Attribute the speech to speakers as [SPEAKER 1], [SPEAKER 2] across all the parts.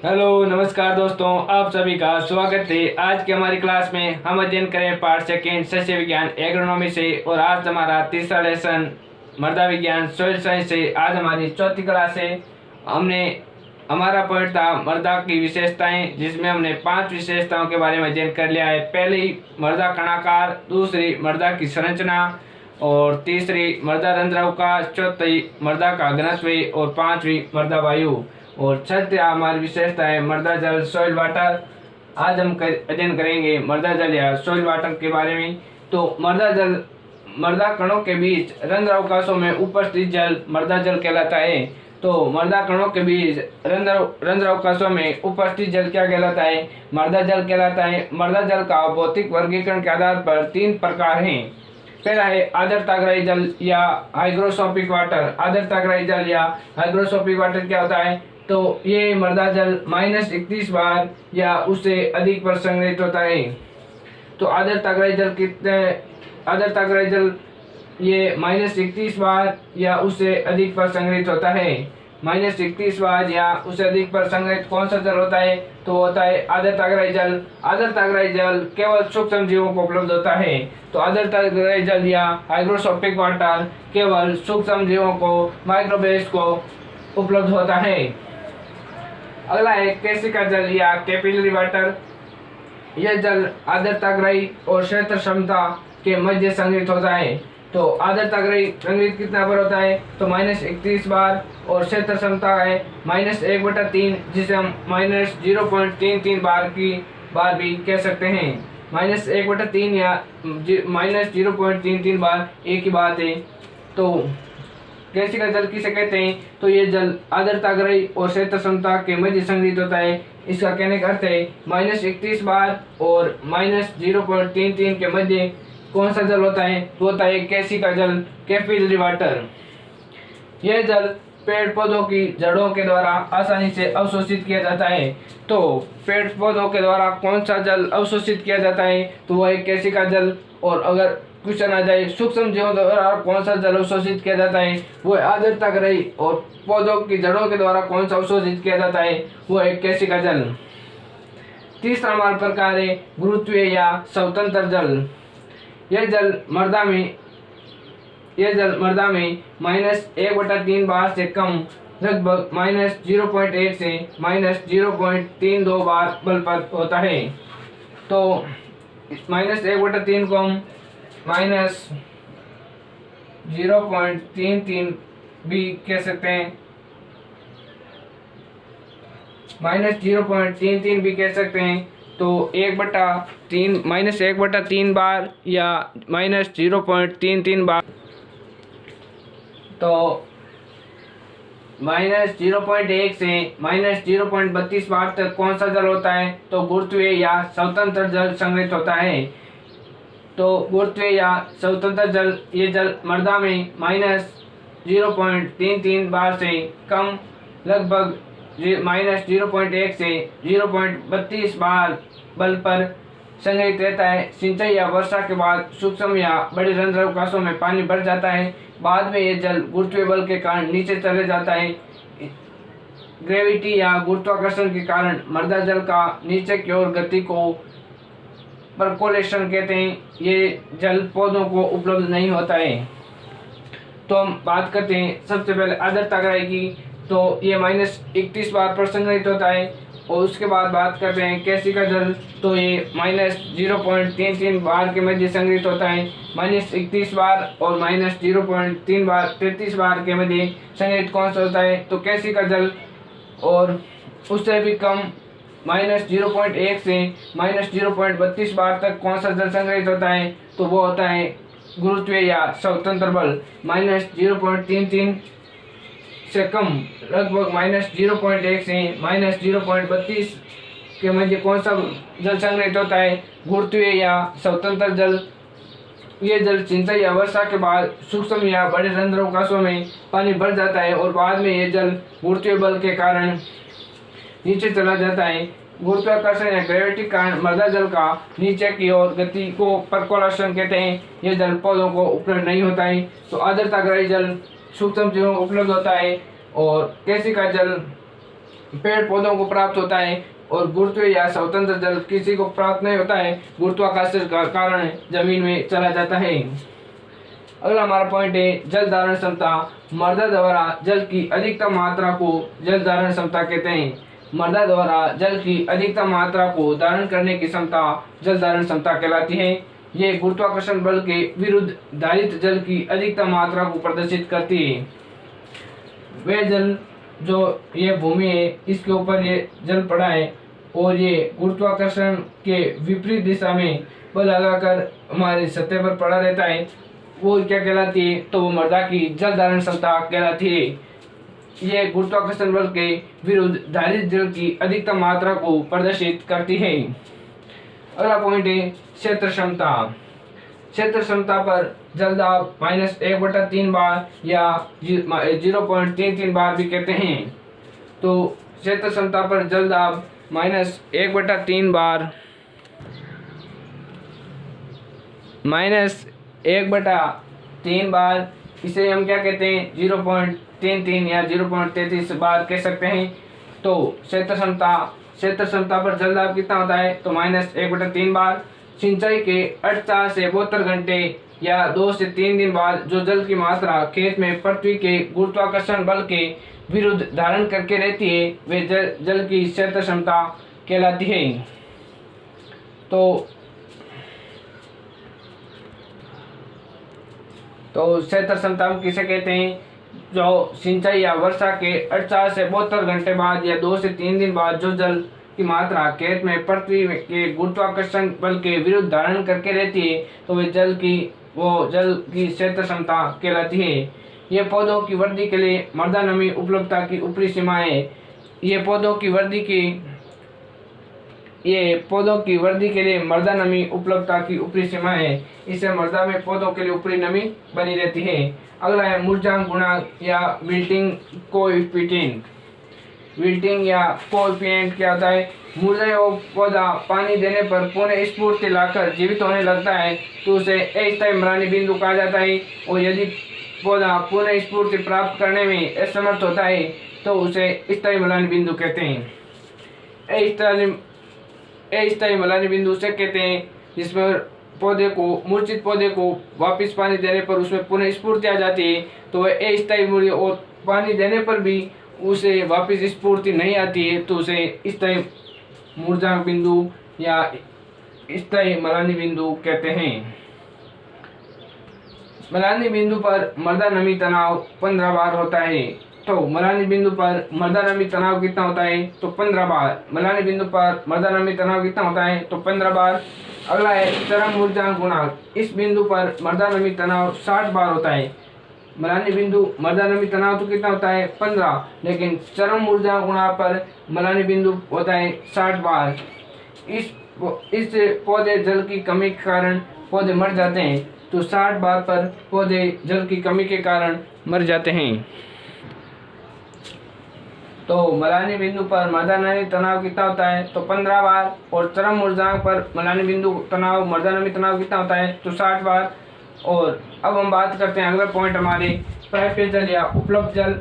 [SPEAKER 1] Hello नमस्कार दोस्तों, आप सभी का स्वागत है। आज की हमारी क्लास में हम अध्ययन करें पार्ट सेकेंड सस्य विज्ञान एग्रोनॉमी से। और आज हमारा तीसरा लेसन मृदा विज्ञान सॉइल साइंस से। आज हमारी चौथी क्लास है। हमारा पॉइंट था मृदा की विशेषताएं, जिसमें हमने 5 विशेषताओं के बारे में अध्ययन कर लिया है। पहली मृदा कणाकार, दूसरी मृदा की संरचना, और तीसरी मृदा रंध्रावकाश, चौथी मृदा का घनत्व और पांचवी मृदा वायु। और छठी हमारी विशेषता है मृदा जल सॉइल वाटर। आज हम अध्ययन करेंगे मृदा जल या सॉइल वाटर के बारे में। तो मृदा कणों के बीच रंध्र अवकाशों में उपस्थित जल मृदा जल कहलाता है। तो मृदा कणों के बीच रंध्र अवकाशों में उपस्थित जल क्या कहलाता है? मृदा जल कहलाता है। मृदा जल का भौतिक वर्गीकरण के आधार पर 3 प्रकार हैं। पहला है आर्द्रताग्राही जल या हाइग्रोस्कोपिक वाटर। आर्द्रताग्राही जल या हाइग्रोस्कोपिक वाटर क्या होता है? तो ये मृदा जल -31 बार या उससे अधिक पर संग्रहित होता है। तो आर्द्रताग्राही जल ये -31 बार या उससे अधिक पर संग्रहित होता है। -31 बार या उससे अधिक पर संग्रहित कौन सा जल होता है? तो होता है आर्द्रताग्राही जल। आर्द्रताग्राही जल केवल सूक्ष्म जीवों को उपलब्ध होता है। तो आर्द्रताग्राही जल या हाइग्रोस्कोपिक वाटर केवल सूक्ष्म जीवों को, माइक्रोबेस को उपलब्ध होता है। अगला है केशिका जल या कैपिलरी वाटर। यह जल आर्द्रताग्राही और क्षेत्र क्षमता के मध्य संग्रहित होता है। तो आर्द्रताग्राही संग्रहित कितना बार होता है? तो -31 बार। और क्षेत्र क्षमता है -1/3, जिसे हम -0.33 बार भी कह सकते हैं। -1/3 या -0.33 बार एक ही बात है। तो केशिका जल किसे कहते हैं? तो ये जल आर्द्रताग्राही और क्षेत्र क्षमता के मध्य संग्रहित होता है। इसका कहने का अर्थ है -31 बार और -0.33 के मध्य कौन सा जल होता है? तो होता है केशिका जल, कैपिलरी वाटर। यह जल पेड़ पौधों की जड़ों के द्वारा आसानी से अवशोषित किया जाता है। तो पेड़ पौधों के द्वारा कौन सा जल अवशोषित किया जाता है? तो वह है केशिका जल। और अगर क्वेश्चन आ जाए सूक्ष्म जीवों द्वारा कौन सा जल अवशोषित किया जाता है, वो आर्द्रताग्राही। और पौधों की जड़ों के द्वारा कौन सा अवशोषित किया जाता है, वो है केशिका जल। तीसरा हमारा प्रकार है गुरुत्वीय या स्वतंत्र जल। यह जल मृदा में -1/3 बार से कम, लगभग -0.1 से -0.32 बार बल पर होता है। तो -1/3 को हम -0.33 भी कह सकते हैं, -0.33 भी कह सकते हैं। तो 1/3 बार या -0.33 बार। तो -0.1 से -0.32 बार तक कौन सा जल होता है? तो गुरुत्वीय या स्वतंत्र जल संग्रहित होता है। तो गुरुत्वीय या स्वतंत्र जल, ये जल मृदा में -0.33 बार से कम, लगभग -0.1 से 0.32 बार बल पर संग्रहित रहता है। सिंचाई या वर्षा के बाद सूक्ष्म या बड़े रंध्र अवकाशों में पानी भर जाता है। बाद में यह जल गुरुत्वीय बल के कारण नीचे चले जाता है। ग्रेविटी या गुरुत्वाकर्षण के कारण मृदा जल का नीचे की ओर गति को परकोलेशन कहते हैं। ये जल पौधों को उपलब्ध नहीं होता है। तो हम बात करते हैं सबसे पहले आर्द्रताग्राही की। तो ये -31 बार पर संग्रहित होता है। और उसके बाद बात करते हैं केशिका जल। तो ये -0.33 बार के मध्य संग्रहित होता है। -31 बार और -0.33 बार के मध्य संग्रहित कौन सा होता है? तो केशिका जल। और उससे भी कम -0.1 से -0.32 बार तक कौन सा जल संग्रहित होता है? तो वो होता है गुरुत्वीय या स्वतंत्र बल। -0.33 से कम, लगभग -0.1 से -0.32 के मध्य कौन सा जल संग्रहित होता है? गुरुत्वीय या स्वतंत्र जल। ये जल सिंचाई या वर्षा के बाद सूक्ष्म या बड़े रंध्र अवकाशों में पानी भर जाता है। और बाद में ये जल गुरुत्वीय बल के कारण नीचे चला जाता है। गुरुत्वाकर्षण या ग्रेविटी कारण मृदा जल का नीचे की ओर गति को परकोलेशन कहते हैं। यह जल पौधों को उपलब्ध नहीं होता है। तो आर्द्रताग्राही जल सूक्ष्म जीवों को उपलब्ध होता है। और केशिका जल पेड़ पौधों को प्राप्त होता है और गुरुत्व या स्वतंत्र जल किसी को प्राप्त नहीं होता है। गुरुत्वाकर्षण का कारण जमीन में चला जाता है। अगला हमारा पॉइंट है जल धारण क्षमता। मृदा द्वारा जल की अधिकतम मात्रा को जल धारण क्षमता कहते हैं। मृदा द्वारा जल की अधिकतम मात्रा को धारण करने की क्षमता जल धारण क्षमता कहलाती है। ये गुरुत्वाकर्षण बल के विरुद्ध धारित जल की अधिकतम मात्रा को प्रदर्शित करती है। वे जल जो ये भूमि है इसके ऊपर ये जल पड़ा है और ये गुरुत्वाकर्षण के विपरीत दिशा में बल लगाकर हमारी सतह पर पड़ा रहता है, वो क्या कहलाती है? तो वो मृदा की जल धारण क्षमता कहलाती है। ये गुरुत्वाकर्षण बल के विरुद्ध धारित जल की अधिकतम मात्रा को प्रदर्शित करती है। अगला पॉइंट है क्षेत्र क्षमता। क्षेत्र क्षमता पर जल दाब -1/3 बार या 0.33 बार भी कहते हैं। तो क्षेत्र क्षमता पर जल दाब -1/3 बार -1/3 बार, इसे हम क्या कहते हैं? 0.33 या 0.33 बार कह सकते हैं। तो क्षेत्र क्षमता पर जल दाब कितना होता है? तो -1/3 बार। सिंचाई के 48 से 72 घंटे या 2 से 3 दिन बाद जो जल की मात्रा खेत में पृथ्वी के गुरुत्वाकर्षण बल के विरुद्ध धारण करके रहती है वे जल की क्षेत्र क्षमता कहलाती है। तो क्षेत्र क्षमता किसे कहते हैं? जो सिंचाई या वर्षा के 48 से 72 घंटे बाद या 2 से 3 दिन बाद जो जल की मात्रा खेत में पृथ्वी के गुरुत्वाकर्षण बल के विरुद्ध धारण करके रहती है तो वे जल की क्षेत्र क्षमता कहलाती है। ये पौधों की वृद्धि के लिए मृदा नमी उपलब्धता की ऊपरी सीमा है। ये पौधों की वृद्धि के लिए मृदा नमी उपलब्धता की ऊपरी सीमा है। इससे मृदा में पौधों के लिए ऊपरी नमी बनी रहती है। अगला है मुरझांक गुणांक या विल्टिंग कोएफिशिएंट। विल्टिंग या कोएफिशिएंट क्या होता है? मुरझाया हुआ पौधा पानी देने पर पुनः स्फूर्ति लाकर जीवित होने लगता है तो उसे अस्थायी म्लानी बिंदु कहा जाता है। और यदि पौधा पुनः स्फूर्ति प्राप्त करने में असमर्थ होता है तो उसे स्थायी म्लानी बिंदु कहते हैं। अस्थायी म्लानी बिंदु उसे कहते हैं जिसमें मूर्छित पौधे को वापस पानी देने पर उसमें पुनः स्फूर्ति आ जाती है तो वह अस्थायी मूल्य, और पानी देने पर भी उसे वापस स्फूर्ति नहीं आती है तो उसे स्थायी मुरझांक बिंदु या स्थायी म्लानी बिंदु कहते हैं। म्लानी बिंदु पर मृदा नमी तनाव 15 बार होता है। तो म्लानी बिंदु पर मृदा नमी तनाव कितना होता है? तो 15 बार। म्लानी बिंदु पर मृदा नमी तनाव कितना होता है? तो 15 बार। अगला है चरम मुरझांक गुणांक। इस बिंदु पर मृदा नमी तनाव 60 बार होता है। म्लानी बिंदु मृदा नमी तनाव तो कितना होता है? 15, लेकिन चरम मुरझांक गुणांक पर म्लानी बिंदु होता है 60 बार। इस पौधे जल की कमी के कारण पौधे मर जाते हैं तो 60 बार पर पौधे जल की कमी के कारण मर जाते हैं। तो म्लानी बिंदु पर मृदा नमी तनाव कितना होता है? तो 15 बार। और चरम मुरझांक पर म्लानी बिंदु तनाव मृदा नमी तनाव कितना होता है? तो 60 बार। और अब हम बात करते हैं अगला पॉइंट हमारे प्राप्य जल या उपलब्ध जल।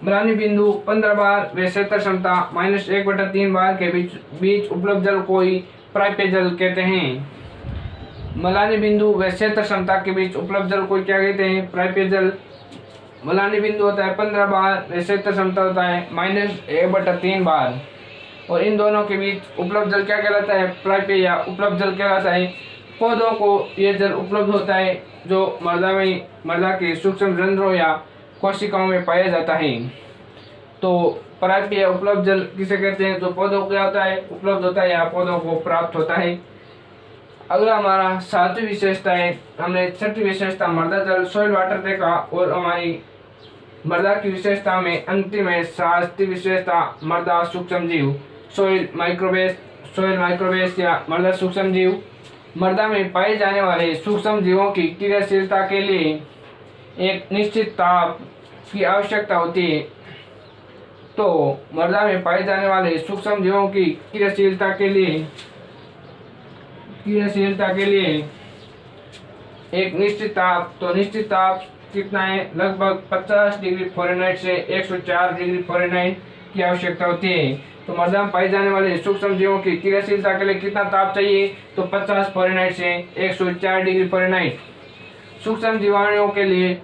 [SPEAKER 1] म्लानी बिंदु 15 बार व क्षेत्र क्षमता -1/3 बार के बीच उपलब्ध जल को ही प्राप्य जल कहते हैं। म्लानी बिंदु व क्षेत्र क्षमता के बीच उपलब्ध जल को क्या कहते हैं? प्राप्य जल। म्लानी बिंदु होता है 15 बार व क्षेत्र क्षमता होता है -1/3 बार, और इन दोनों के बीच उपलब्ध जल क्या कहलाता है? प्राप्य या उपलब्ध जल कहलाता है। पौधों को यह जल उपलब्ध होता है जो मृदा के सूक्ष्म रंध्रों या कोशिकाओं में पाया जाता है। तो प्राप्य या उपलब्ध जल किसे कहते हैं? जो पौधों को क्या होता है? उपलब्ध होता है या पौधों को प्राप्त होता है। अगला हमारा 7वीं विशेषता है। हमने 6ठी विशेषता मृदा जल सॉइल वाटर देखा, और हमारी मृदा की विशेषता में अंतिम है 7वीं विशेषता मृदा सूक्ष्म जीव, सॉइल माइक्रोवेस या मृदा सूक्ष्म जीव। मृदा में पाए जाने वाले सूक्ष्म जीवों की क्रियाशीलता के लिए एक निश्चित ताप की आवश्यकता होती है। तो मृदा में पाए जाने वाले सूक्ष्म जीवों की क्रियाशीलता के लिए एक निश्चित ताप, तो निश्चित ताप कितना है? लगभग 50 डिग्री फ़ारेनहाइट से 104 डिग्री फ़ारेनहाइट। की आवश्यकता होती है। तो मृदा में पाए जाने वाले सूक्ष्म जीवों की क्रियाशीलता के लिए कितना ताप चाहिए? तो 50 फ़ारेनहाइट से 104 डिग्री फ़ारेनहाइट। सूक्ष्म जीवाणुओं के लिए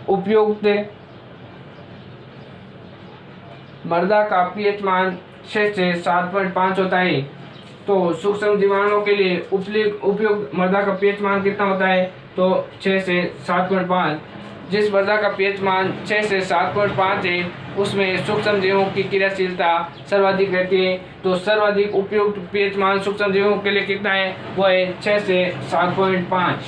[SPEAKER 1] उपयुक्त मृदा का पीएच मान 6 से 7.5 होता है। तो सूक्ष्म जीवाणुओं के लिए उपयुक्त मृदा का पीएच मान कितना होता है? तो 6 से 7.5। जिस मृदा का पीएच मान 6 से 7.5 है उसमें सूक्ष्म जीवों की क्रियाशीलता सर्वाधिक रहती है। तो सर्वाधिक उपयुक्त पीएच मान सूक्ष्म जीवों के लिए कितना है? वह है 6 से 7.5।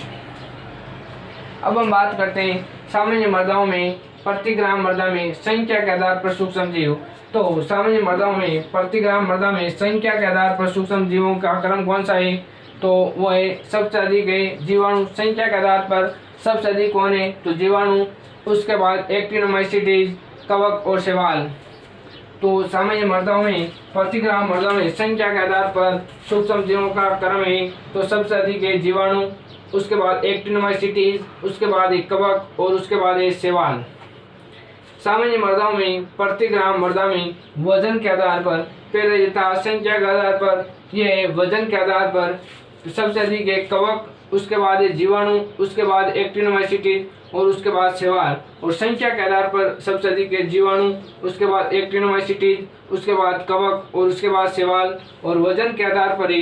[SPEAKER 1] अब हम बात करते हैं सामान्य मृदाओं में प्रति ग्राम मृदा में संख्या के आधार पर सूक्ष्म जीव। तो सामान्य मृदाओं में प्रति ग्राम मृदा में संख्या के आधार पर सूक्ष्म जीवों का क्रम कौन सा है? तो वह है सबसे अधिक है जीवाणु। संख्या के आधार पर सबसे अधिक कौन है? तो जीवाणु, उसके बाद एक्टिनोमाइसीटीज, कवक और शैवाल। तो सामान्य मृदाओं में प्रति ग्राम मृदा में संख्या के आधार पर सूक्ष्म जीवों का क्रम है। तो सबसे अधिक है जीवाणु, उसके बाद एक्टिनोमाइसीटीज, उसके बाद एक कवक और उसके बाद है शैवाल। सामान्य मृदाओं में प्रति ग्राम मृदा में वजन के आधार पर पहले यथा संख्या के आधार पर यह वजन के आधार पर सबसे अधिक है कवक, उसके बाद है जीवाणु, उसके बाद एक्टिनोमाइसीटीज और उसके बाद शैवाल। और संख्या के आधार पर सबसे अधिक है जीवाणु, उसके बाद एक्टिनोमाइसीटीज, उसके बाद कवक और उसके बाद शैवाल। और वजन के आधार पर ही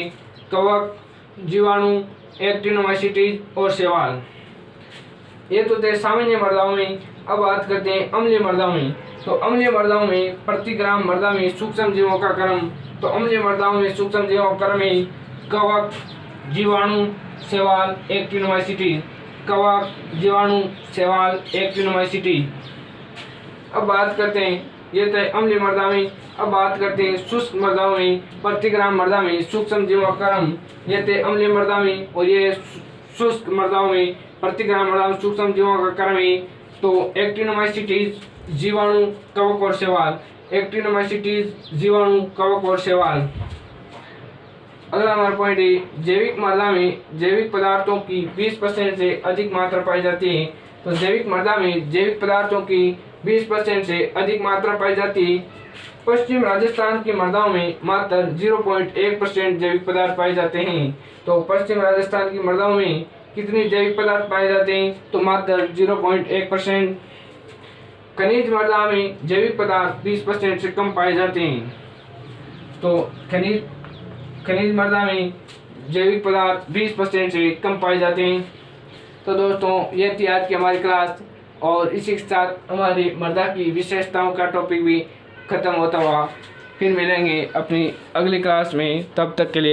[SPEAKER 1] कवक, जीवाणु, एक्टिनोमाइसीटीज और शैवाल। ये तो थे सामान्य मृदाओं में। अब बात करते हैं अम्लीय मृदाओं में। तो अम्लीय मृदाओं में प्रति ग्राम मृदा में सूक्ष्म जीवों का क्रम। तो अम्लीय मृदाओं में सूक्ष्म जीवों का क्रम है कवक, जीवाणु, शैवाल, एक्टिनोमाइसीटीज। कवक, जीवाणु, शैवाल, एक्टिनोमाइसीटीज। अब बात करते हैं, ये तो अम्लीय मृदा में। अब बात करते हैं शुष्क मृदाओं में प्रति ग्राम मृदा में सूक्ष्म जीवों का क्रम। ये थे अम्लीय मृदा में और ये शुष्क मृदाओं में प्रति ग्राम मृदा में सूक्ष्म जीवों का क्रम है। तो एक्टिनोमाइसीटीज, जीवाणु, कवक और शैवाल। एक्टिनोमाइसीटीज, जीवाणु, कवक और शैवाल। अगला हमारा पॉइंट है जैविक मृदा में जैविक पदार्थों की 20% से अधिक मात्रा पाई जाती है। तो जैविक मृदा में जैविक पदार्थों की 20% से अधिक मात्रा पाई जाती है। पश्चिम राजस्थान की मृदाओं में मात्र 0.1% जैविक पदार्थ पाए जाते हैं। तो पश्चिम राजस्थान की मृदाओं में कितने जैविक पदार्थ पाए जाते हैं? तो मात्र 0.1%। खनिज मृदा में जैविक पदार्थ 20% से कम पाए जाते हैं। तो खनिज मृदा में जैविक पदार्थ 20% से कम पाए जाते हैं। तो दोस्तों ये थी आज की हमारी क्लास और इसी के साथ हमारी मृदा की विशेषताओं का टॉपिक भी खत्म होता हुआ। फिर मिलेंगे अपनी अगली क्लास में, तब तक के लिए